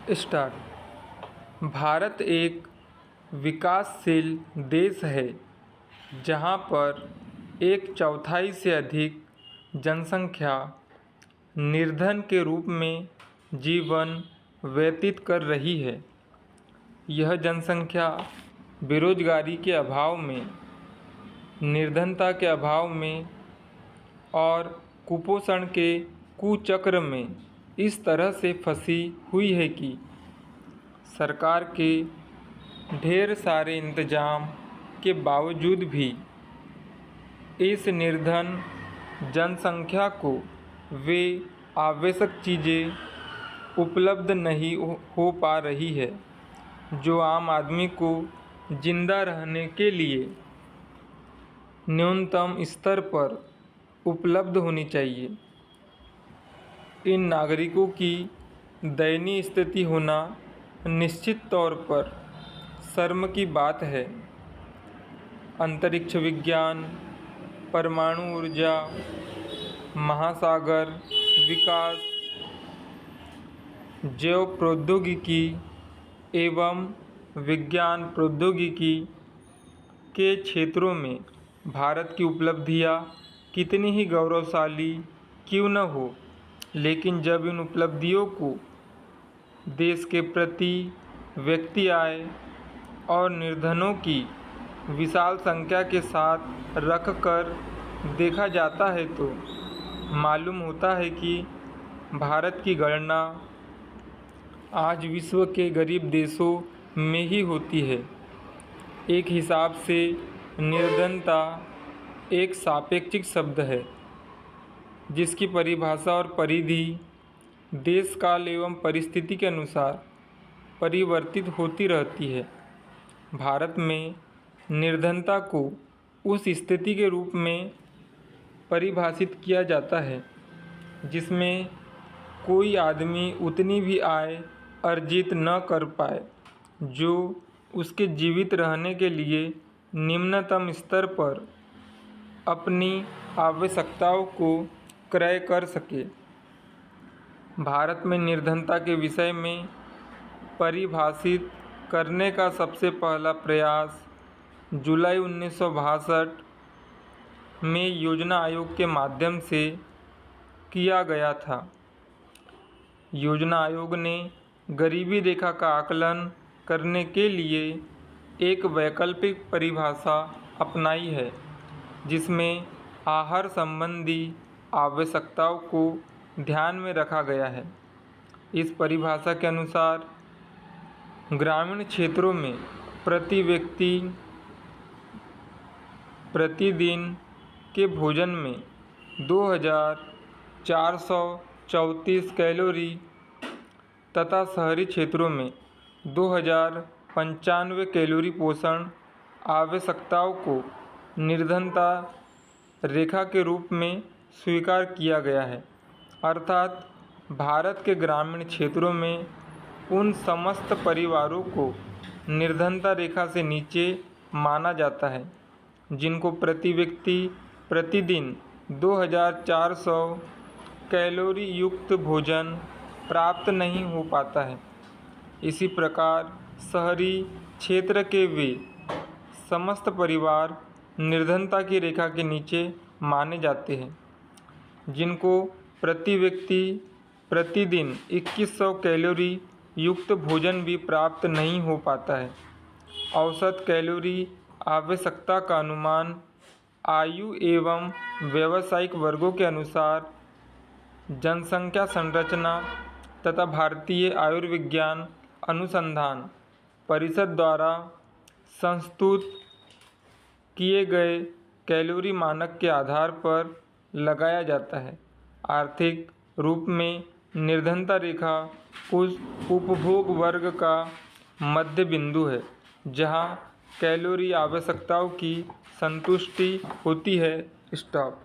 Start. Bharat एक विकासशील देश है जहां पर एक चौथाई से अधिक जनसंख्या निर्धन के रूप में जीवन व्यतीत कर रही है। यह जनसंख्या बेरोजगारी के अभाव में, निर्धनता के अभाव में और कुपोषण के कुचक्र में इस तरह से फंसी हुई है कि सरकार के ढेर सारे इंतजाम के बावजूद भी इस निर्धन जनसंख्या को वे आवश्यक चीज़ें उपलब्ध नहीं हो पा रही है जो आम आदमी को जिंदा रहने के लिए न्यूनतम स्तर पर उपलब्ध होनी चाहिए। इन नागरिकों की दयनीय स्थिति होना निश्चित तौर पर शर्म की बात है। अंतरिक्ष विज्ञान, परमाणु ऊर्जा, महासागर विकास, जैव प्रौद्योगिकी एवं विज्ञान प्रौद्योगिकी के क्षेत्रों में भारत की उपलब्धियां कितनी ही गौरवशाली क्यों न हो, लेकिन जब इन उपलब्धियों को देश के प्रति व्यक्ति आय और निर्धनों की विशाल संख्या के साथ रखकर देखा जाता है तो मालूम होता है कि भारत की गणना आज विश्व के गरीब देशों में ही होती है। एक हिसाब से निर्धनता एक सापेक्षिक शब्द है जिसकी परिभाषा और परिधि देश काल एवं परिस्थिति के अनुसार परिवर्तित होती रहती है। भारत में निर्धनता को उस स्थिति के रूप में परिभाषित किया जाता है जिसमें कोई आदमी उतनी भी आय अर्जित न कर पाए जो उसके जीवित रहने के लिए निम्नतम स्तर पर अपनी आवश्यकताओं को क्रय कर सके। भारत में निर्धनता के विषय में परिभाषित करने का सबसे पहला प्रयास जुलाई 1962 में योजना आयोग के माध्यम से किया गया था। योजना आयोग ने गरीबी रेखा का आकलन करने के लिए एक वैकल्पिक परिभाषा अपनाई है जिसमें आहार संबंधी आवश्यकताओं को ध्यान में रखा गया है। इस परिभाषा के अनुसार ग्रामीण क्षेत्रों में प्रति व्यक्ति प्रतिदिन के भोजन में 2434 कैलोरी तथा शहरी क्षेत्रों में 2095 कैलोरी पोषण आवश्यकताओं को निर्धनता रेखा के रूप में स्वीकार किया गया है। अर्थात भारत के ग्रामीण क्षेत्रों में उन समस्त परिवारों को निर्धनता रेखा से नीचे माना जाता है जिनको प्रति व्यक्ति प्रतिदिन 2400 कैलोरी युक्त भोजन प्राप्त नहीं हो पाता है। इसी प्रकार शहरी क्षेत्र के वे समस्त परिवार निर्धनता की रेखा के नीचे माने जाते हैं जिनको प्रति व्यक्ति प्रतिदिन 2100 कैलोरी युक्त भोजन भी प्राप्त नहीं हो पाता है। औसत कैलोरी आवश्यकता का अनुमान आयु एवं व्यावसायिक वर्गों के अनुसार जनसंख्या संरचना तथा भारतीय आयुर्विज्ञान अनुसंधान परिषद द्वारा संस्तुत किए गए कैलोरी मानक के आधार पर लगाया जाता है। आर्थिक रूप में निर्धनता रेखा उस उपभोग वर्ग का मध्य बिंदु है जहां कैलोरी आवश्यकताओं की संतुष्टि होती है। स्टॉप।